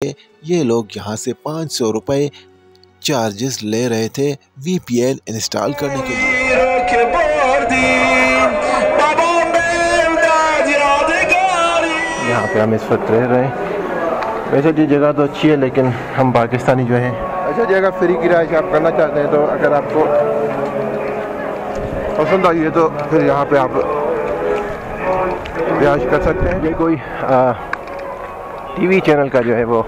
ये लोग यहाँ से 500 रुपये चार्जेस ले रहे थे VPN इंस्टॉल करने के लिए। यहाँ पे हम इस वक्त रह रहे हैं। वैसे ये जगह तो अच्छी है, लेकिन हम पाकिस्तानी जो हैं, अच्छा जगह फ्री की रिहाइश आप करना चाहते हैं तो अगर आपको पसंद आई है तो फिर यहाँ पे आप रिहाइश कर सकते हैं। ये कोई TV चैनल का जो है वो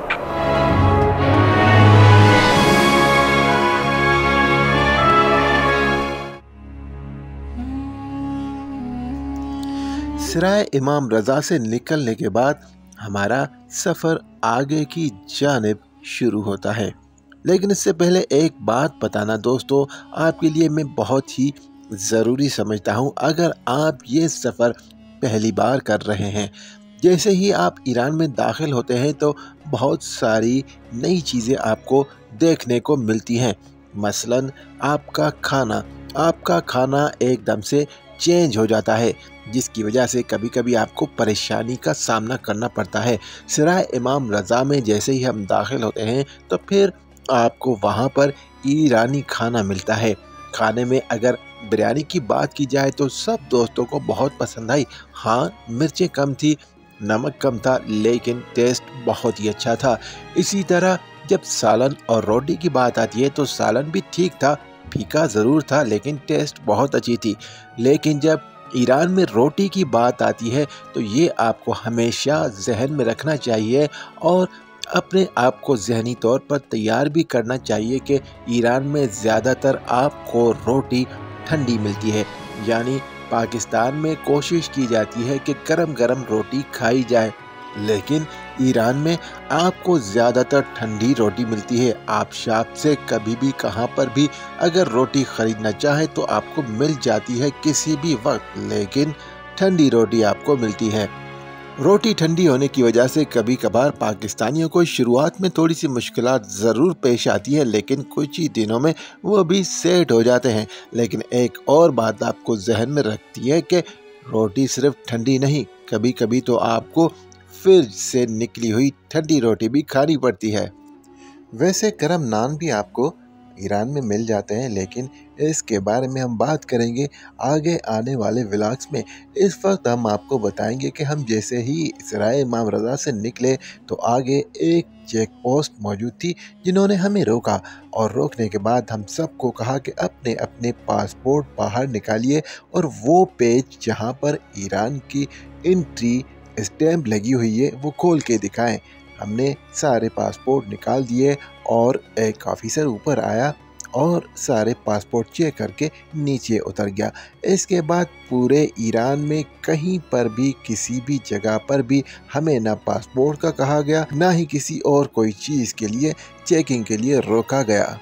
सराय इमाम रज़ा से निकलने के बाद हमारा सफ़र आगे की जानिब शुरू होता है। लेकिन इससे पहले एक बात बताना दोस्तों, आपके लिए मैं बहुत ही ज़रूरी समझता हूँ। अगर आप ये सफ़र पहली बार कर रहे हैं, जैसे ही आप ईरान में दाखिल होते हैं तो बहुत सारी नई चीज़ें आपको देखने को मिलती हैं। मसलन आपका खाना एकदम से चेंज हो जाता है, जिसकी वजह से कभी कभी आपको परेशानी का सामना करना पड़ता है। सराय इमाम रज़ा में जैसे ही हम दाखिल होते हैं तो फिर आपको वहाँ पर ईरानी खाना मिलता है। खाने में अगर बिरयानी की बात की जाए तो सब दोस्तों को बहुत पसंद आई। हाँ, मिर्चें कम थी, नमक कम था, लेकिन टेस्ट बहुत ही अच्छा था। इसी तरह जब सालन और रोटी की बात आती है तो सालन भी ठीक था, फीका ज़रूर था, लेकिन टेस्ट बहुत अच्छी थी। लेकिन जब ईरान में रोटी की बात आती है तो ये आपको हमेशा जहन में रखना चाहिए और अपने आप को ज़हनी तौर पर तैयार भी करना चाहिए कि ईरान में ज़्यादातर आपको रोटी ठंडी मिलती है। यानी पाकिस्तान में कोशिश की जाती है कि गरम गरम रोटी खाई जाए, लेकिन ईरान में आपको ज़्यादातर ठंडी रोटी मिलती है। आप शॉप से कभी भी कहाँ पर भी अगर रोटी ख़रीदना चाहे तो आपको मिल जाती है किसी भी वक्त, लेकिन ठंडी रोटी आपको मिलती है। रोटी ठंडी होने की वजह से कभी कभार पाकिस्तानियों को शुरुआत में थोड़ी सी मुश्किलात ज़रूर पेश आती है, लेकिन कुछ ही दिनों में वो भी सेट हो जाते हैं। लेकिन एक और बात आपको जहन में रखती है कि रोटी सिर्फ ठंडी नहीं, कभी कभी तो आपको फ्रिज से निकली हुई ठंडी रोटी भी खानी पड़ती है। वैसे गरम नान भी आपको ईरान में मिल जाते हैं, लेकिन इसके बारे में हम बात करेंगे आगे आने वाले व्लॉग्स में। इस वक्त हम आपको बताएंगे कि हम जैसे ही सराय इमाम रज़ा से निकले तो आगे एक चेक पोस्ट मौजूद थी, जिन्होंने हमें रोका और रोकने के बाद हम सबको कहा कि अपने अपने पासपोर्ट बाहर निकालिए और वो पेज जहाँ पर ईरान की एंट्री स्टैम्प लगी हुई है वो खोल के दिखाएं। हमने सारे पासपोर्ट निकाल दिए और एक ऑफिसर ऊपर आया और सारे पासपोर्ट चेक करके नीचे उतर गया। इसके बाद पूरे ईरान में कहीं पर भी किसी भी जगह पर भी हमें ना पासपोर्ट का कहा गया, ना ही किसी और कोई चीज़ के लिए चेकिंग के लिए रोका गया।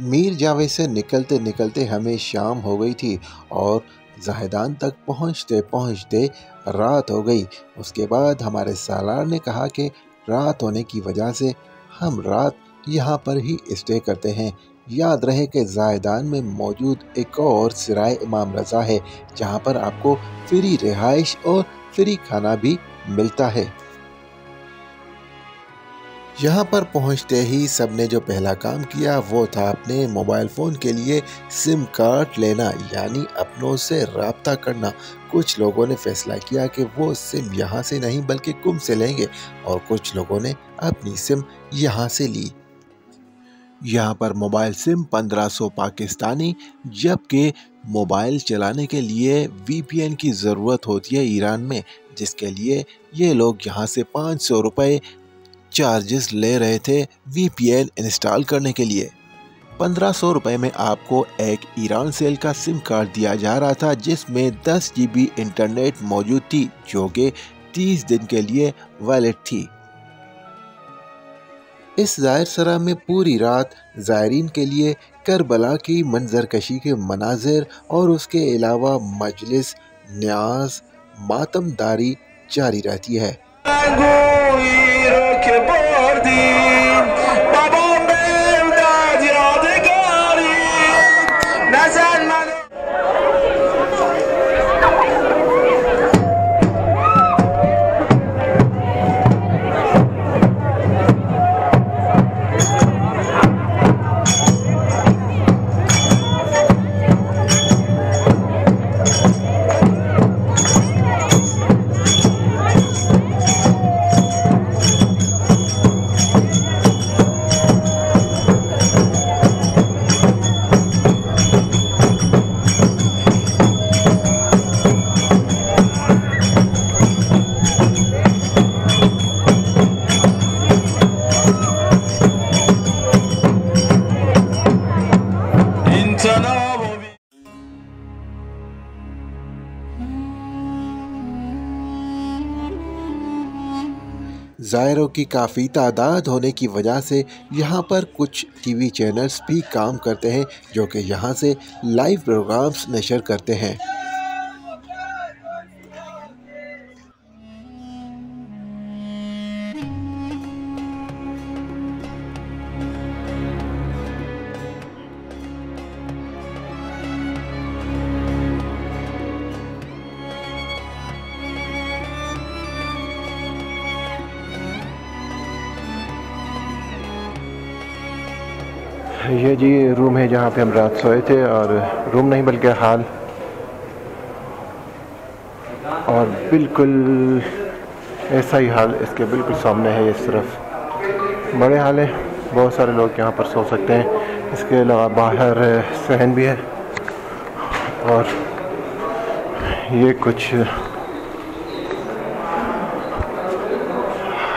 मीर जावेद से निकलते निकलते हमें शाम हो गई थी और ज़ाहिदान तक पहुँचते पहुँचते रात हो गई। उसके बाद हमारे सालार ने कहा कि रात होने की वजह से हम रात यहाँ पर ही स्टे करते हैं। याद रहे कि ज़ाहिदान में मौजूद एक और सराय इमाम रज़ा है, जहाँ पर आपको फ्री रिहाइश और फ्री खाना भी मिलता है। यहाँ पर पहुँचते ही सबने जो पहला काम किया वो था अपने मोबाइल फ़ोन के लिए सिम कार्ड लेना, यानी अपनों से रब्ता करना। कुछ लोगों ने फैसला किया कि वो सिम यहाँ से नहीं बल्कि कुम से लेंगे और कुछ लोगों ने अपनी सिम यहाँ से ली। यहाँ पर मोबाइल सिम 1500 पाकिस्तानी, जबकि मोबाइल चलाने के लिए VPN की ज़रूरत होती है ईरान में, जिसके लिए ये लोग यहाँ से 500 रुपये चार्जेस ले रहे थे VPN इंस्टॉल करने के लिए। 1500 रुपये में आपको एक ईरान सेल का सिम कार्ड दिया जा रहा था, जिसमें 10 GB इंटरनेट मौजूद थी, जो कि 30 दिन के लिए वैलिड थी। इस ज़ाहिर सरा में पूरी रात ज़ायरीन के लिए करबला की मंजरकशी के मनाजिर और उसके अलावा मजलिस, न्याज, मातमदारी जारी रहती है। ज़ायरों की काफ़ी तादाद होने की वजह से यहाँ पर कुछ टीवी चैनल्स भी काम करते हैं जो कि यहाँ से लाइव प्रोग्राम्स नशर करते हैं। ये जी रूम है जहाँ पे हम रात सोए थे, और रूम नहीं बल्कि हाल, और बिल्कुल ऐसा ही हाल इसके बिल्कुल सामने है। इस तरफ बड़े हाल है, बहुत सारे लोग यहाँ पर सो सकते हैं। इसके अलावा बाहर सहन भी है, और ये कुछ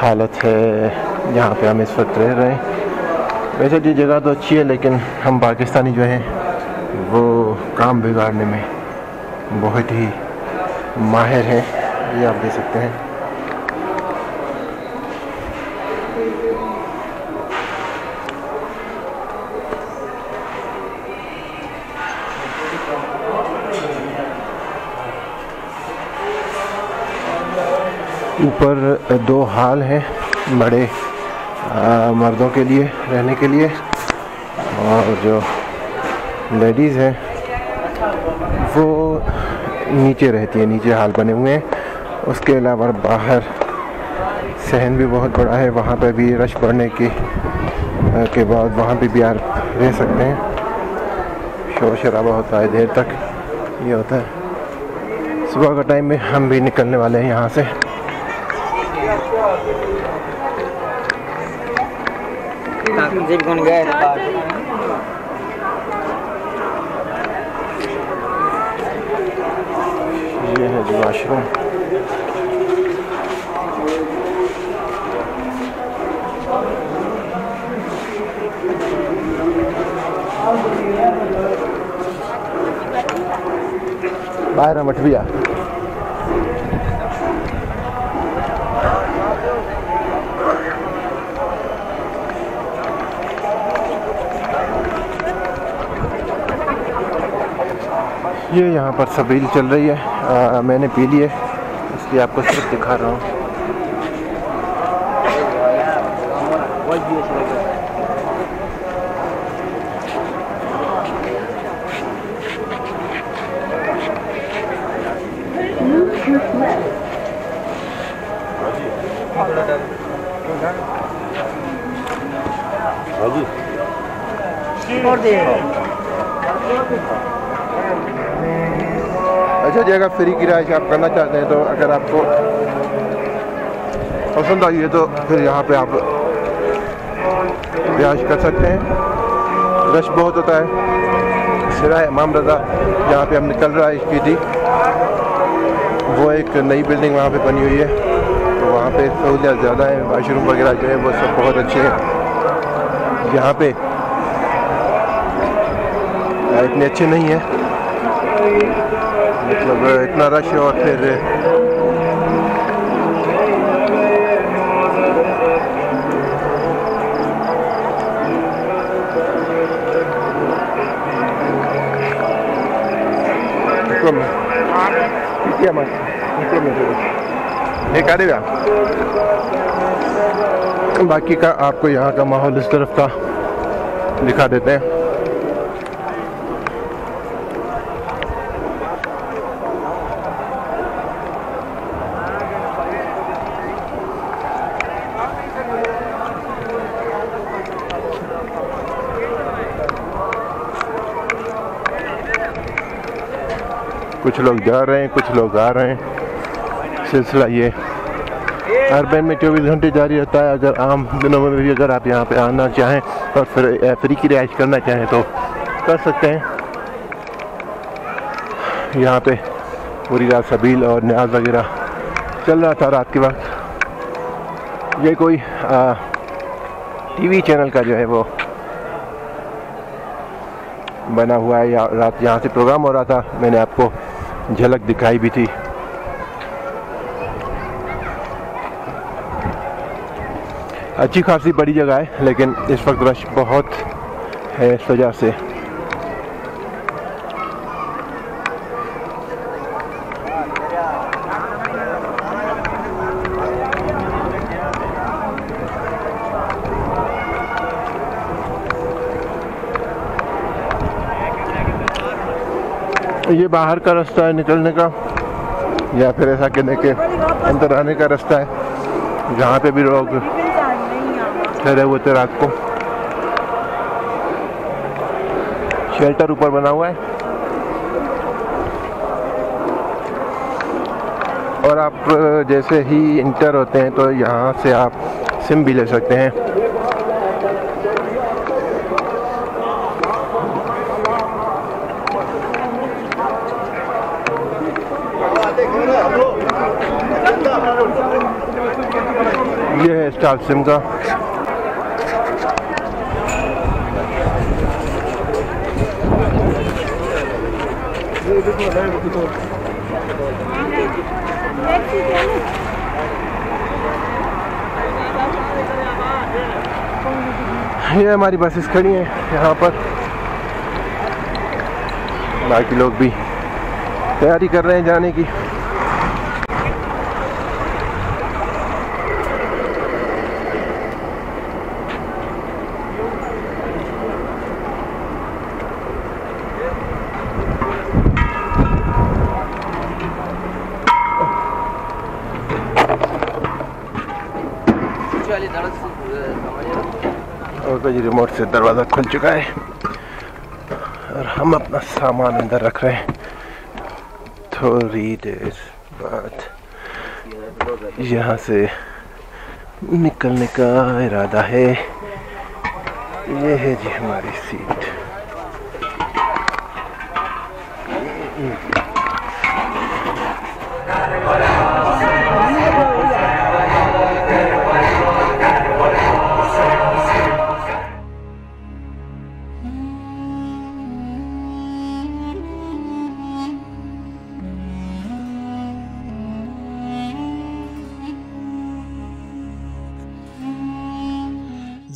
हालत है यहाँ पे हम इस वक्त रह रहे हैं। वैसे ये जगह तो अच्छी है, लेकिन हम पाकिस्तानी जो हैं वो काम बिगाड़ने में बहुत ही माहिर हैं, ये आप देख सकते हैं। ऊपर दो हाल हैं बड़े मर्दों के लिए रहने के लिए, और जो लेडीज़ हैं वो नीचे रहती है, नीचे हाल बने हुए हैं। उसके अलावा बाहर सहन भी बहुत बड़ा है, वहाँ पे भी रश बढ़ने के बाद वहाँ पे भी आप रह सकते हैं। शोर शराबा होता है देर तक, ये होता है। सुबह का टाइम में हम भी निकलने वाले हैं यहाँ से। ये है जी वाशरूम। बाहर मठ भी आ ये यहाँ पर सबील चल रही है, मैंने पी ली है, इसलिए आपको सिर्फ दिखा रहा हूँ। अच्छा जी, अगर फ्री की रिहाइश आप करना चाहते हैं तो अगर आपको पसंद आई है तो फिर यहाँ पे आप रिहाइश कर सकते हैं। रश बहुत होता है। सिरा इमाम रज़ा जहाँ पे हम निकल रहा है इसकी थी, वो एक नई बिल्डिंग वहाँ पे बनी हुई है, तो वहाँ पे सहूलियत ज़्यादा है। वाशरूम वगैरह जो है वो सब बहुत अच्छे हैं। यहाँ पे इतने अच्छे नहीं है, मतलब इतना रश है। और फिर बाकी का आपको यहाँ का माहौल इस तरफ का दिखा देते हैं। कुछ लोग जा रहे हैं, कुछ लोग आ रहे हैं। सिलसिला ये अरबन में 24 घंटे जारी रहता है। अगर आम दिनों में भी अगर आप यहाँ पे आना चाहें और फिर फ्री की रिहाइश करना चाहें तो कर सकते हैं। यहाँ पे पूरी रात सबील और न्याज वगैरह चल रहा था रात के वक्त। ये कोई टीवी चैनल का जो है वो बना हुआ है, या रात यहाँ से प्रोग्राम हो रहा था, मैंने आपको झलक दिखाई भी थी। अच्छी खासी बड़ी जगह है, लेकिन इस वक्त रश बहुत है इस वजह से। ये बाहर का रास्ता है निकलने का, या फिर ऐसा कहने के अंदर आने का रास्ता है, जहाँ पे भी लोग ठहरे हुए थे रात को। शेल्टर ऊपर बना हुआ है और आप जैसे ही इंटर होते हैं तो यहाँ से आप सिम भी ले सकते हैं। ये है स्टार सिम का। ये हमारी बसेस खड़ी हैं यहाँ पर, बाकी लोग भी तैयारी कर रहे हैं जाने की। और तो रिमोट से दरवाज़ा खुल चुका है और हम अपना सामान अंदर रख रहे हैं। थोड़ी देर बाद यहाँ से निकलने का इरादा है। ये है जी हमारी सीट।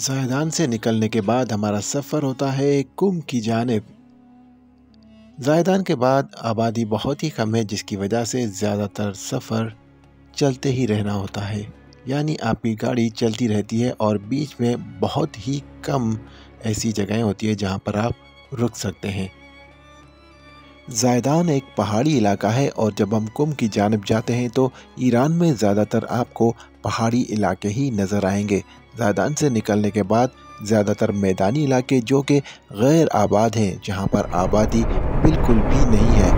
ज़ायदान से निकलने के बाद हमारा सफ़र होता है कुम की जानिब। ज़ायदान के बाद आबादी बहुत ही कम है, जिसकी वजह से ज़्यादातर सफ़र चलते ही रहना होता है, यानी आपकी गाड़ी चलती रहती है और बीच में बहुत ही कम ऐसी जगहें होती है जहां पर आप रुक सकते हैं। ज़ायदान एक पहाड़ी इलाका है और जब हम कुम की जानिब जाते हैं तो ईरान में ज़्यादातर आपको पहाड़ी इलाके ही नज़र आएंगे। ज़ायदान से निकलने के बाद ज़्यादातर मैदानी इलाके जो कि गैर आबाद हैं, जहां पर आबादी बिल्कुल भी नहीं है,